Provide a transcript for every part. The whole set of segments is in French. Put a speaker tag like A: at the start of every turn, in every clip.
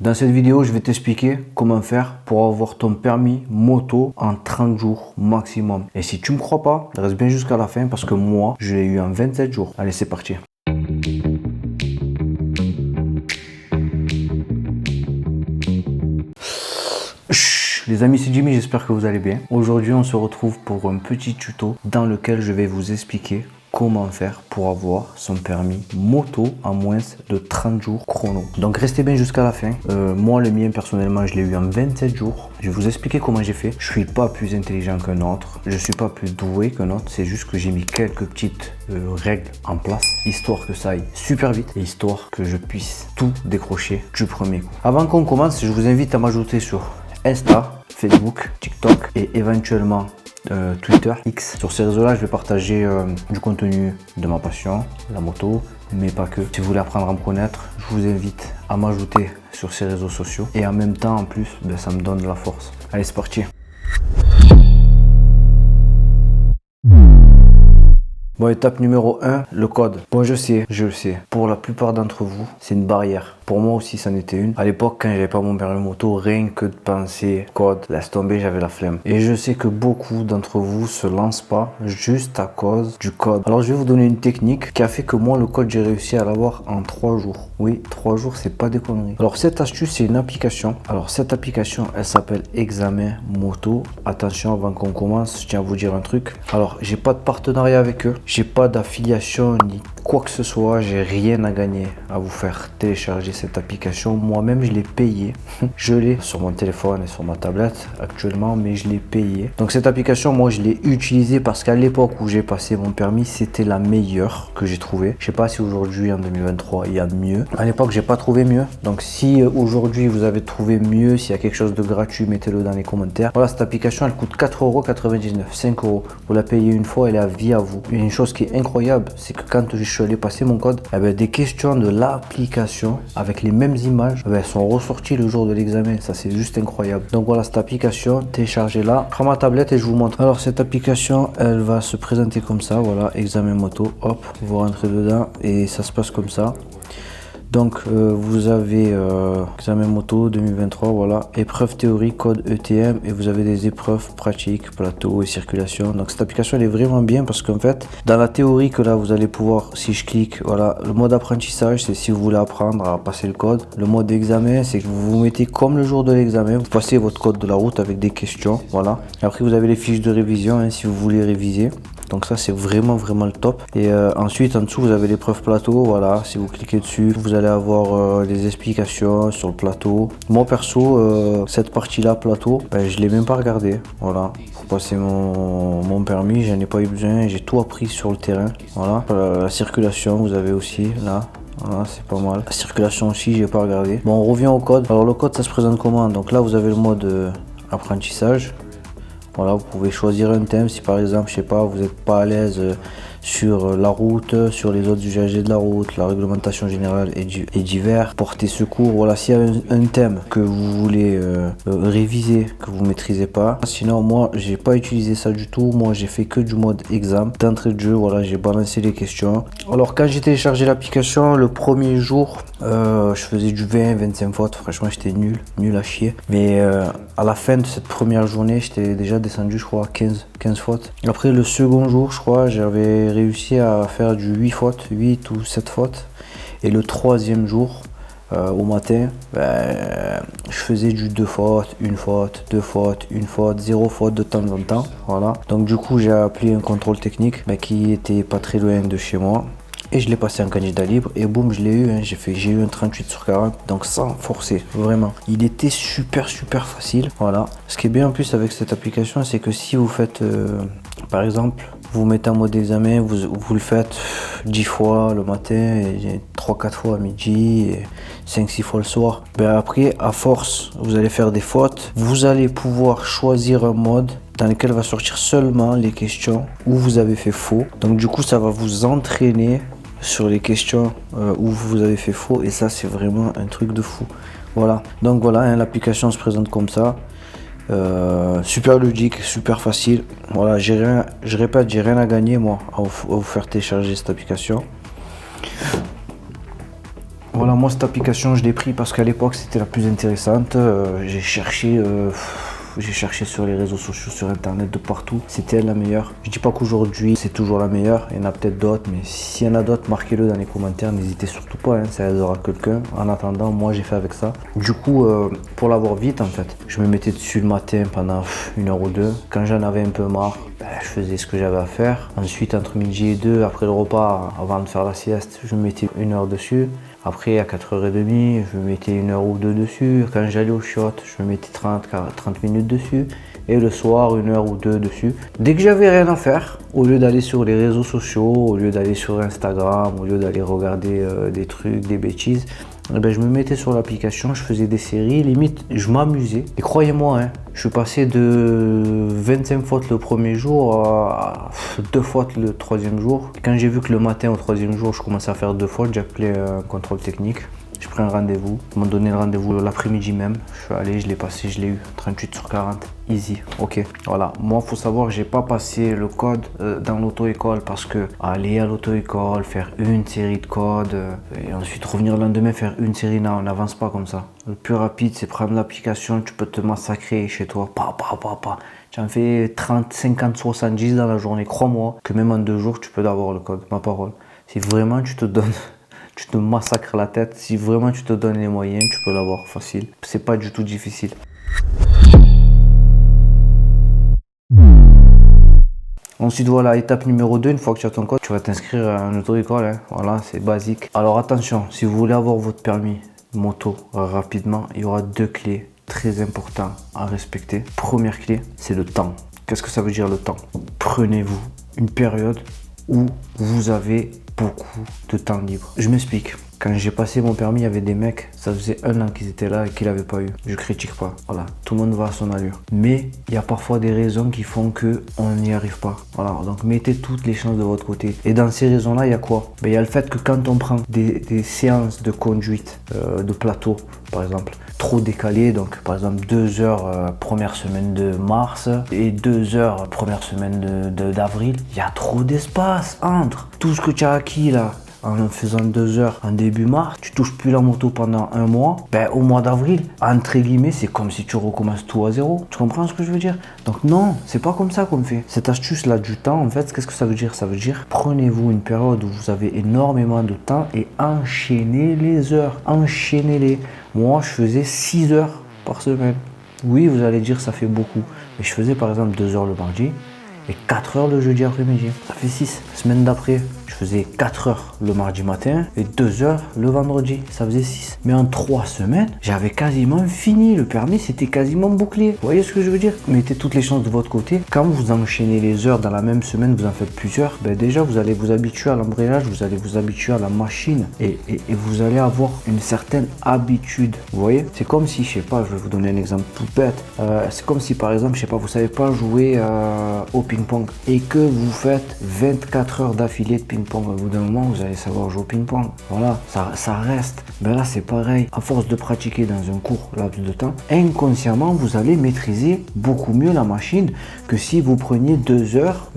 A: Dans cette vidéo, je vais t'expliquer comment faire pour avoir ton permis moto en 30 jours maximum. Et si tu me crois pas, reste bien jusqu'à la fin parce que moi, je l'ai eu en 27 jours. Allez, c'est parti. Les amis, c'est Jimmy, j'espère que vous allez bien. Aujourd'hui, on se retrouve pour un petit tuto dans lequel je vais vous expliquer comment faire pour avoir son permis moto en moins de 30 jours chrono. Donc restez bien jusqu'à la fin. Moi, le mien, personnellement, je l'ai eu en 27 jours. Je vais vous expliquer comment j'ai fait. Je suis pas plus intelligent qu'un autre. Je suis pas plus doué qu'un autre. C'est juste que j'ai mis quelques petites règles en place, histoire que ça aille super vite et histoire que je puisse tout décrocher du premier coup. Avant qu'on commence, je vous invite à m'ajouter sur Insta, Facebook, TikTok et éventuellement Twitter, X. Sur ces réseaux-là, je vais partager du contenu de ma passion, la moto, mais pas que. Si vous voulez apprendre à me connaître, je vous invite à m'ajouter sur ces réseaux sociaux. Et en même temps, en plus, ça me donne de la force. Allez, c'est parti. Bon, étape numéro 1, le code. Bon, je sais. Pour la plupart d'entre vous, c'est une barrière. Pour moi aussi, c'en était une. À l'époque, quand j'avais pas mon permis moto, rien que de penser code, laisse tomber, j'avais la flemme. Et je sais que beaucoup d'entre vous se lancent pas juste à cause du code. Alors, je vais vous donner une technique qui a fait que moi, le code, j'ai réussi à l'avoir en 3 jours. Oui, 3 jours, c'est pas des conneries. Alors, cette astuce, c'est une application. Alors, cette application, elle s'appelle Examen Moto. Attention, avant qu'on commence, je tiens à vous dire un truc. Alors, j'ai pas de partenariat avec eux. J'ai pas d'affiliation ni quoi que ce soit. J'ai rien à gagner à vous faire télécharger cette application. Moi-même, je l'ai payé. Je l'ai sur mon téléphone et sur ma tablette actuellement, mais je l'ai payé. Donc, cette application, moi, je l'ai utilisée parce qu'à l'époque où j'ai passé mon permis, c'était la meilleure que j'ai trouvée. Je sais pas si aujourd'hui, en 2023, il y a mieux. À l'époque, j'ai pas trouvé mieux. Donc, si aujourd'hui, vous avez trouvé mieux, s'il y a quelque chose de gratuit, mettez-le dans les commentaires. Voilà, cette application, elle coûte 4,99 €, 5 €. Vous la payez une fois, elle est à vie à vous. Et une chose qui est incroyable, c'est que quand je suis allé passer mon code, des questions de l'application avec les mêmes images sont ressorties le jour de l'examen. Ça, c'est juste incroyable. Donc voilà, cette application, téléchargez-la. Je prends ma tablette et je vous montre. Alors, cette application, elle va se présenter comme ça. Voilà, examen moto. Hop, vous rentrez dedans et ça se passe comme ça. Donc vous avez examen moto 2023, voilà, épreuve théorique, code ETM, et vous avez des épreuves pratiques, plateau et circulation. Donc cette application, elle est vraiment bien parce qu'en fait, dans la théorie que là vous allez pouvoir, si je clique, voilà, le mode apprentissage, c'est si vous voulez apprendre à passer le code. Le mode examen, c'est que vous vous mettez comme le jour de l'examen, vous passez votre code de la route avec des questions, voilà. Et après vous avez les fiches de révision, hein, si vous voulez réviser. Donc ça, c'est vraiment le top. Et ensuite, en dessous, vous avez l'épreuve plateau. Voilà, si vous cliquez dessus, vous allez avoir des explications sur le plateau. Moi, perso, cette partie-là, plateau, je l'ai même pas regardé. Voilà, pour passer mon permis, j'en ai pas eu besoin. J'ai tout appris sur le terrain. Voilà, la circulation, vous avez aussi là. Voilà, c'est pas mal. La circulation aussi, j'ai pas regardé. Bon, on revient au code. Alors, le code, ça se présente comment? Donc là, vous avez le mode apprentissage. Voilà, vous pouvez choisir un thème si par exemple, je sais pas, vous n'êtes pas à l'aise sur la route, sur les autres usagers de la route, la réglementation générale et divers, portée secours. Voilà, s'il y a un thème que vous voulez réviser, que vous maîtrisez pas. Sinon, moi, j'ai pas utilisé ça du tout. Moi, j'ai fait que du mode examen. D'entrée de jeu, voilà, j'ai balancé les questions. Alors, quand j'ai téléchargé l'application, le premier jour, je faisais du 20-25 fautes. Franchement, j'étais nul à chier. Mais à la fin de cette première journée, j'étais déjà descendu, je crois, 15 fautes. Après, le second jour, je crois, j'avais réussi à faire du 8 fautes, 8 ou 7 fautes. Et le troisième jour, au matin, je faisais du 2 fautes, 1 faute, 2 fautes, 1 faute, 0 faute de temps en temps. Voilà. Donc du coup, j'ai appelé un contrôle technique qui était pas très loin de chez moi. Et je l'ai passé en candidat libre et boum, je l'ai eu, hein. J'ai eu un 38 sur 40, donc sans forcer, vraiment. Il était super facile, voilà. Ce qui est bien en plus avec cette application, c'est que si vous faites, par exemple, vous mettez en mode examen, vous le faites 10 fois le matin, et 3-4 fois à midi, et 5-6 fois le soir. Après, à force, vous allez faire des fautes, vous allez pouvoir choisir un mode dans lequel va sortir seulement les questions où vous avez fait faux. Donc du coup, ça va vous entraîner sur les questions où vous avez fait faux, et ça, c'est vraiment un truc de fou. Voilà, donc voilà, hein, l'application se présente comme ça. Super ludique, super facile. Voilà, je répète, j'ai rien à gagner moi à vous faire télécharger cette application. Voilà, moi cette application je l'ai pris parce qu'à l'époque c'était la plus intéressante. J'ai cherché sur les réseaux sociaux, sur internet, de partout. C'était elle la meilleure. Je dis pas qu'aujourd'hui c'est toujours la meilleure. Il y en a peut-être d'autres, mais s'il y en a d'autres, marquez-le dans les commentaires. N'hésitez surtout pas, hein, ça aidera quelqu'un. En attendant, moi j'ai fait avec ça. Du coup, pour l'avoir vite en fait, je me mettais dessus le matin pendant 1 heure ou deux. Quand j'en avais un peu marre, je faisais ce que j'avais à faire. Ensuite, entre midi et 2, après le repas, avant de faire la sieste, je me mettais 1 heure dessus. Après, à 4h30, je me mettais 1 heure ou deux dessus. Quand j'allais au chiottes, je me mettais 30 minutes dessus. Et le soir, 1 heure ou deux dessus. Dès que j'avais rien à faire, au lieu d'aller sur les réseaux sociaux, au lieu d'aller sur Instagram, au lieu d'aller regarder des trucs, des bêtises, je me mettais sur l'application, je faisais des séries, limite, je m'amusais. Et croyez-moi, hein, je suis passé de 25 fautes le premier jour à 2 fautes le troisième jour. Quand j'ai vu que le matin, au troisième jour, je commençais à faire 2 fautes, j'ai appelé un contrôle technique. J'ai pris un rendez-vous, ils m'ont donné le rendez-vous l'après-midi même. Je suis allé, je l'ai passé, je l'ai eu. 38/40, easy, ok. Voilà, moi faut savoir que j'ai pas passé le code dans l'auto-école parce que aller à l'auto-école, faire une série de codes et ensuite revenir le lendemain faire une série, non, on n'avance pas comme ça. Le plus rapide c'est prendre l'application, tu peux te massacrer chez toi, Tu en fais 30, 50, 70 dans la journée, crois-moi que même en 2 jours tu peux avoir le code, ma parole. Si vraiment tu te donnes... Tu te massacres la tête. Si vraiment tu te donnes les moyens, tu peux l'avoir facile. C'est pas du tout difficile. Ensuite, voilà, étape numéro 2, une fois que tu as ton code, tu vas t'inscrire à un auto-école. Hein. Voilà, c'est basique. Alors attention, si vous voulez avoir votre permis moto rapidement, il y aura 2 clés très importantes à respecter. Première clé, c'est le temps. Qu'est-ce que ça veut dire le temps? Prenez-vous une période où vous avez beaucoup de temps libre. Je m'explique. Quand j'ai passé mon permis, il y avait des mecs, ça faisait 1 an qu'ils étaient là et qu'ils l'avaient pas eu. Je critique pas. Voilà, tout le monde va à son allure. Mais il y a parfois des raisons qui font que on n'y arrive pas. Voilà, donc mettez toutes les chances de votre côté. Et dans ces raisons-là, il y a quoi? Il y a le fait que quand on prend des séances de conduite, de plateau, par exemple, trop décalées, donc par exemple 2 heures première semaine de mars et 2 heures première semaine d'avril, il y a trop d'espace entre tout ce que tu as acquis là. En faisant 2 heures en début mars, tu touches plus la moto pendant 1 mois, au mois d'avril, entre guillemets, c'est comme si tu recommences tout à zéro. Tu comprends ce que je veux dire? Donc non, c'est pas comme ça qu'on fait. Cette astuce là du temps, en fait, qu'est-ce que ça veut dire? Ça veut dire, prenez-vous une période où vous avez énormément de temps et enchaînez les heures. Enchaînez-les. Moi, je faisais 6 heures par semaine. Oui, vous allez dire ça fait beaucoup. Mais je faisais par exemple 2 heures le mardi et 4 heures le jeudi après-midi. Ça fait 6. Semaine d'après, je faisais 4 heures le mardi matin et 2 heures le vendredi. Ça faisait 6. Mais en 3 semaines, j'avais quasiment fini. Le permis, c'était quasiment bouclé. Vous voyez ce que je veux dire? Mettez toutes les chances de votre côté. Quand vous enchaînez les heures dans la même semaine, vous en faites plusieurs. Déjà, vous allez vous habituer à l'embrayage, vous allez vous habituer à la machine et vous allez avoir une certaine habitude. Vous voyez? C'est comme si, je sais pas, je vais vous donner un exemple tout bête. C'est comme si, par exemple, je sais pas, vous savez pas jouer au ping-pong et que vous faites 24 heures d'affilée de ping-pong. Au bout d'un moment, vous allez savoir jouer au ping-pong. Voilà, ça reste. Là, c'est pareil. À force de pratiquer dans un court laps de temps, inconsciemment, vous allez maîtriser beaucoup mieux la machine que si vous preniez 2 heures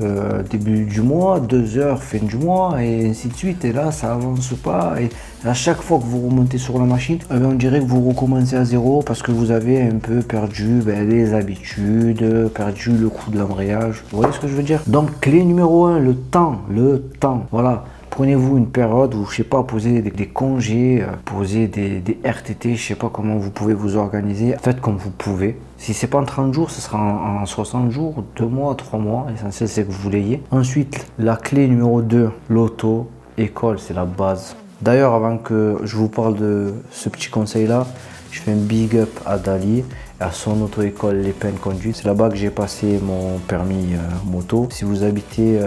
A: début du mois, 2 heures fin du mois et ainsi de suite. Et là, ça avance pas. Et à chaque fois que vous remontez sur la machine, on dirait que vous recommencez à zéro parce que vous avez un peu perdu les habitudes, perdu le coup de l'embrayage. Vous voyez ce que je veux dire? Donc, clé numéro 1, le temps. Le temps. Voilà. Prenez-vous une période où, je sais pas, posez des congés, posez des RTT, je sais pas comment vous pouvez vous organiser. Faites comme vous pouvez. Si c'est pas en 30 jours, ce sera en 60 jours, 2 mois, 3 mois. L'essentiel, c'est que vous l'ayez. Ensuite, la clé numéro 2, l'auto-école, c'est la base. D'ailleurs, avant que je vous parle de ce petit conseil-là, je fais un big up à Dali, à son auto-école Les Peines Conduite. C'est là-bas que j'ai passé mon permis moto. Si vous habitez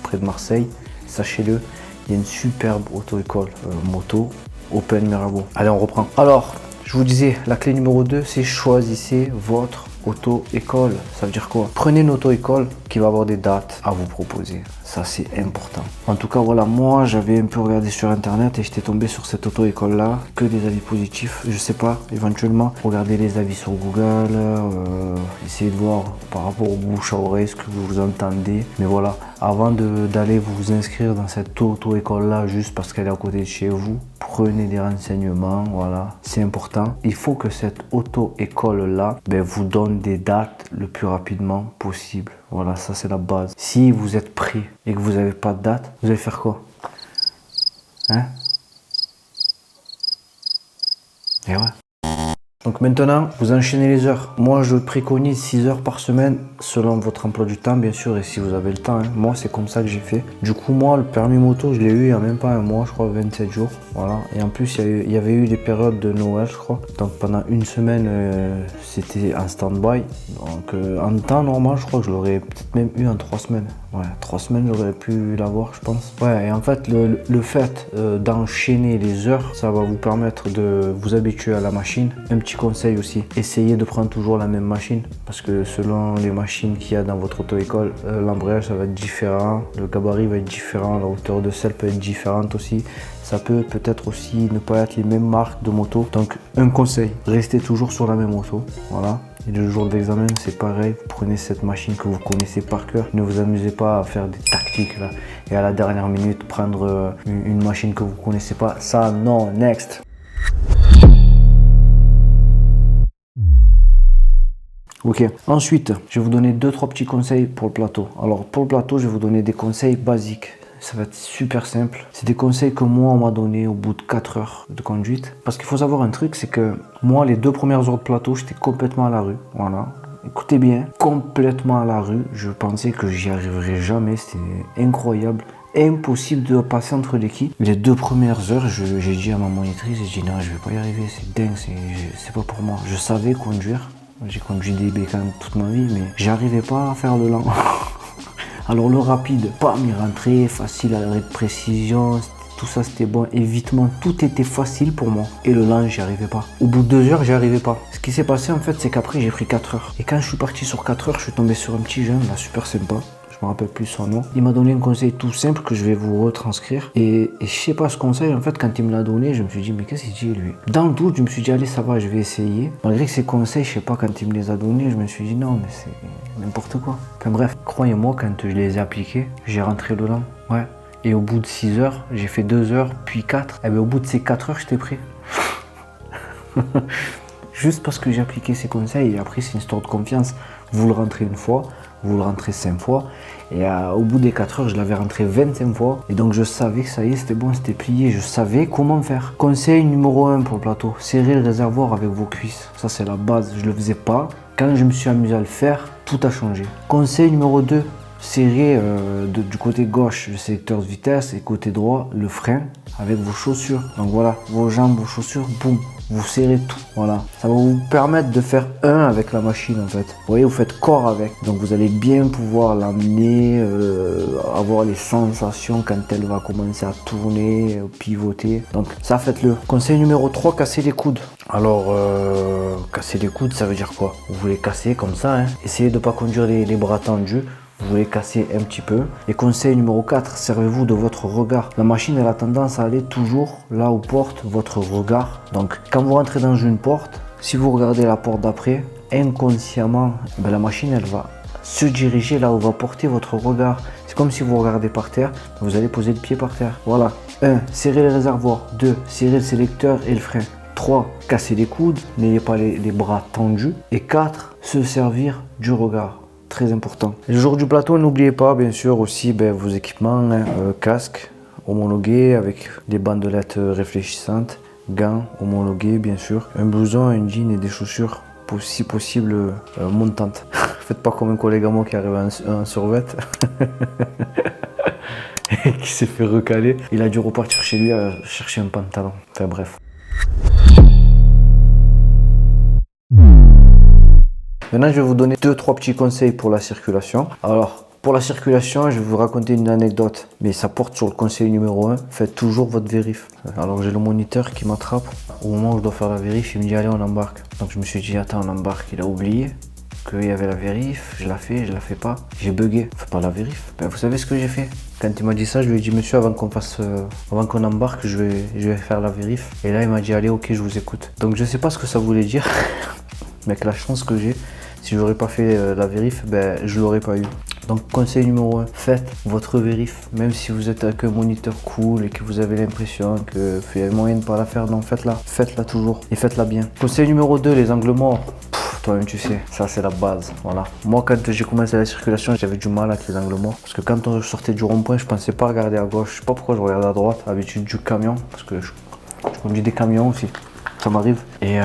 A: près de Marseille, sachez-le, il y a une superbe auto-école moto, Open Mirabeau. Allez, on reprend. Alors, je vous disais, la clé numéro 2, c'est choisissez votre auto-école. Ça veut dire quoi? Prenez une auto-école qui va avoir des dates à vous proposer. Ça, c'est important. En tout cas, voilà, moi, j'avais un peu regardé sur Internet et j'étais tombé sur cette auto-école-là. Que des avis positifs. Je sais pas, éventuellement, regardez les avis sur Google. Essayez de voir par rapport au bouche à oreille ce que vous entendez. Mais voilà, avant d'aller vous inscrire dans cette auto-école-là, juste parce qu'elle est à côté de chez vous, prenez des renseignements, voilà, c'est important. Il faut que cette auto-école-là vous donne des dates le plus rapidement possible. Voilà, ça c'est la base. Si vous êtes pris et que vous n'avez pas de date, vous allez faire quoi? Hein? Et ouais. Donc maintenant, vous enchaînez les heures. Moi, je préconise 6 heures par semaine selon votre emploi du temps, bien sûr, et si vous avez le temps. Moi, c'est comme ça que j'ai fait. Du coup, moi, le permis moto, je l'ai eu il n'y a même pas un mois, je crois, 27 jours. Voilà. Et en plus, il y avait eu des périodes de Noël, je crois. Donc pendant une semaine, c'était en stand-by. Donc en temps normal, je crois que je l'aurais peut-être même eu en 3 semaines. Ouais, 3 semaines, j'aurais pu l'avoir, je pense. Ouais, et en fait, le fait d'enchaîner les heures, ça va vous permettre de vous habituer à la machine. Un petit conseil aussi, essayez de prendre toujours la même machine parce que selon les machines qu'il y a dans votre auto-école, l'embrayage ça va être différent, le gabarit va être différent, la hauteur de selle peut être différente aussi. Ça peut-être aussi ne pas être les mêmes marques de moto. Donc un conseil, restez toujours sur la même moto. Voilà. Et le jour de l'examen, c'est pareil. Vous prenez cette machine que vous connaissez par cœur. Ne vous amusez pas à faire des tactiques là. Et à la dernière minute, prendre une machine que vous connaissez pas. Ça, non, next. Ok, ensuite, je vais vous donner 2-3 petits conseils pour le plateau. Alors, pour le plateau, je vais vous donner des conseils basiques. Ça va être super simple. C'est des conseils que moi, on m'a donné au bout de 4 heures de conduite. Parce qu'il faut savoir un truc, c'est que moi, les 2 premières heures de plateau, j'étais complètement à la rue. Voilà. Écoutez bien, complètement à la rue. Je pensais que j'y arriverais jamais. C'était incroyable. Impossible de passer entre les quilles. Les 2 premières heures, j'ai dit à ma monitrice, j'ai dit non, je vais pas y arriver. C'est dingue, c'est pas pour moi. Je savais conduire. J'ai conduit des bécanes toute ma vie, mais j'arrivais pas à faire le lent. Alors le rapide, pas m'y rentrer, facile à l'arrêt de précision, tout ça c'était bon, évitement, tout était facile pour moi. Et le lent, j'y arrivais pas. Au bout de 2 heures, j'y arrivais pas. Ce qui s'est passé en fait, c'est qu'après j'ai pris 4 heures. Et quand je suis parti sur 4 heures, je suis tombé sur un petit jeune, là, super sympa. Je me rappelle plus son nom. Il m'a donné un conseil tout simple que je vais vous retranscrire. Et je sais pas, ce conseil, en fait, quand il me l'a donné, je me suis dit, mais qu'est-ce qu'il dit lui? Dans le doute, je me suis dit, allez, ça va, je vais essayer. Malgré que ces conseils, je sais pas, quand il me les a donnés, je me suis dit, non, mais c'est n'importe quoi. Enfin bref, croyez-moi, quand je les ai appliqués, j'ai rentré le lent. Ouais. Et au bout de 6 heures, j'ai fait 2 heures, puis 4. Et bien, au bout de ces 4 heures, j'étais prêt. Juste parce que j'ai appliqué ces conseils. Et après, c'est une histoire de confiance. Vous le rentrez une fois, vous le rentrez 5 fois. Et au bout des 4 heures, je l'avais rentré 25 fois. Et donc, je savais que ça y est, c'était bon, c'était plié. Je savais comment faire. Conseil numéro 1 pour le plateau. Serrez le réservoir avec vos cuisses. Ça, c'est la base. Je ne le faisais pas. Quand je me suis amusé à le faire, tout a changé. Conseil numéro 2. Serrez du côté gauche le sélecteur de vitesse et côté droit le frein avec vos chaussures. Donc voilà, vos jambes, vos chaussures, boum, vous serrez tout. Voilà, ça va vous permettre de faire un avec la machine en fait. Vous voyez, vous faites corps avec. Donc vous allez bien pouvoir l'amener, avoir les sensations quand elle va commencer à tourner, pivoter. Donc ça, faites-le. Conseil numéro 3, casser les coudes. Alors, casser les coudes, ça veut dire quoi? Vous voulez casser comme ça, hein. Essayez de ne pas conduire les bras tendus. Vous voulez casser un petit peu. Et conseil numéro 4, servez-vous de votre regard. La machine, elle a tendance à aller toujours là où porte votre regard. Donc, quand vous rentrez dans une porte, si vous regardez la porte d'après, inconsciemment, la machine, elle va se diriger là où va porter votre regard. C'est comme si vous regardez par terre, vous allez poser le pied par terre. Voilà. 1. Serrez le réservoir. 2. Serrez le sélecteur et le frein. 3. Casser les coudes. N'ayez pas les bras tendus. Et 4. Se servir du regard. Très important. Le jour du plateau, n'oubliez pas bien sûr aussi vos équipements, hein, casque homologué avec des bandelettes réfléchissantes, gants homologués bien sûr, un blouson, un jean et des chaussures si possible montantes. Faites pas comme un collègue à moi qui arrive en survêt et qui s'est fait recaler. Il a dû repartir chez lui à chercher un pantalon. Enfin bref. Maintenant, je vais vous donner 2-3 petits conseils pour la circulation. Alors, pour la circulation, je vais vous raconter une anecdote, mais ça porte sur le conseil numéro 1. Faites toujours votre vérif. Alors, j'ai le moniteur qui m'attrape. Au moment où je dois faire la vérif, il me dit allez, on embarque. Donc, je me suis dit attends, on embarque. Il a oublié qu'il y avait la vérif, je la fais pas. J'ai bugué, fais pas la vérif. Ben, vous savez ce que j'ai fait? Quand il m'a dit ça, je lui ai dit monsieur, avant qu'on embarque, je vais faire la vérif. Et là il m'a dit allez, ok, je vous écoute. Donc je sais pas ce que ça voulait dire, mais avec la chance que j'ai, si j'aurais pas fait la vérif, ben je l'aurais pas eu. Donc conseil numéro 1, faites votre vérif. Même si vous êtes avec un moniteur cool et que vous avez l'impression que il y a moyen de pas la faire, non, faites-la. Faites-la toujours et faites-la bien. Conseil numéro 2, les angles morts. Toi-même tu sais, ça c'est la base, voilà. Moi quand j'ai commencé la circulation, j'avais du mal avec les angles morts. Parce que quand on sortait du rond-point, je pensais pas regarder à gauche. Je sais pas pourquoi je regardais à droite, à l'habitude du camion. Parce que je conduis des camions aussi, ça m'arrive. Et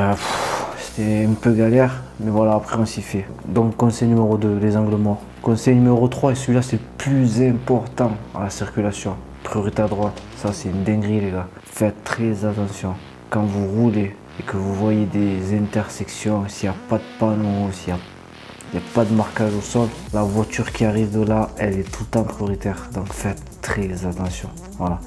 A: c'était un peu galère, mais voilà, après on s'y fait. Donc conseil numéro 2, les angles morts. Conseil numéro 3, et celui-là c'est le plus important à la circulation. Priorité à droite, ça c'est une dinguerie les gars. Faites très attention. Quand vous roulez et que vous voyez des intersections, s'il n'y a pas de panneau, s'il n'y a pas de marquage au sol, la voiture qui arrive de là, elle est tout le temps prioritaire. Donc faites très attention. Voilà.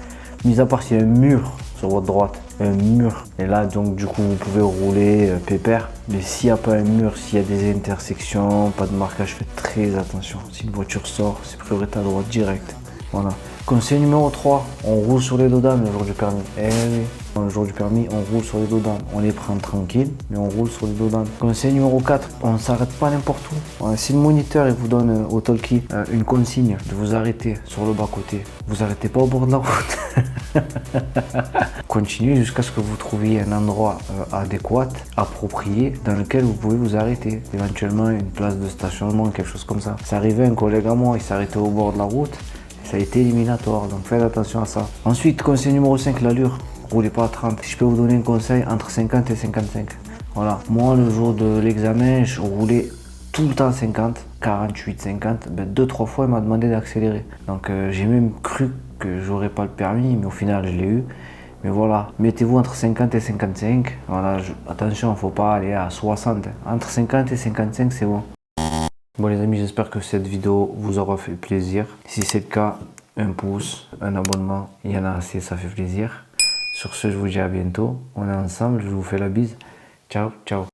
A: Mis à part s'il y a un mur sur votre droite, un mur, et là donc du coup vous pouvez rouler pépère. Mais s'il n'y a pas un mur, s'il y a des intersections, pas de marquage, faites très attention. Si une voiture sort, c'est priorité à droite direct. Voilà. Conseil numéro 3, on roule sur les dos d'âne le jour du permis. Eh oui, le jour du permis, on roule sur les dos d'âne. On les prend tranquille, mais on roule sur les dos d'âne. Conseil numéro 4, on ne s'arrête pas n'importe où. Voilà, si le moniteur il vous donne au talkie une consigne de vous arrêter sur le bas-côté, vous arrêtez pas au bord de la route. Continuez jusqu'à ce que vous trouviez un endroit adéquat, approprié, dans lequel vous pouvez vous arrêter. Éventuellement une place de stationnement, quelque chose comme ça. Ça arrivait à un collègue à moi, il s'arrêtait au bord de la route. Ça a été éliminatoire, donc faites attention à ça. Ensuite, conseil numéro 5, l'allure. Roulez pas à 30. Si je peux vous donner un conseil, entre 50 et 55. Voilà. Moi, le jour de l'examen, je roulais tout le temps 50, 48, 50. Ben, 2-3 fois, il m'a demandé d'accélérer. Donc, j'ai même cru que j'aurais pas le permis, mais au final, je l'ai eu. Mais voilà, mettez-vous entre 50 et 55. Voilà, attention, il ne faut pas aller à 60. Entre 50 et 55, c'est bon. Bon les amis, j'espère que cette vidéo vous aura fait plaisir. Si c'est le cas, un pouce, un abonnement, il y en a assez, ça fait plaisir. Sur ce, je vous dis à bientôt. On est ensemble, je vous fais la bise. Ciao, ciao.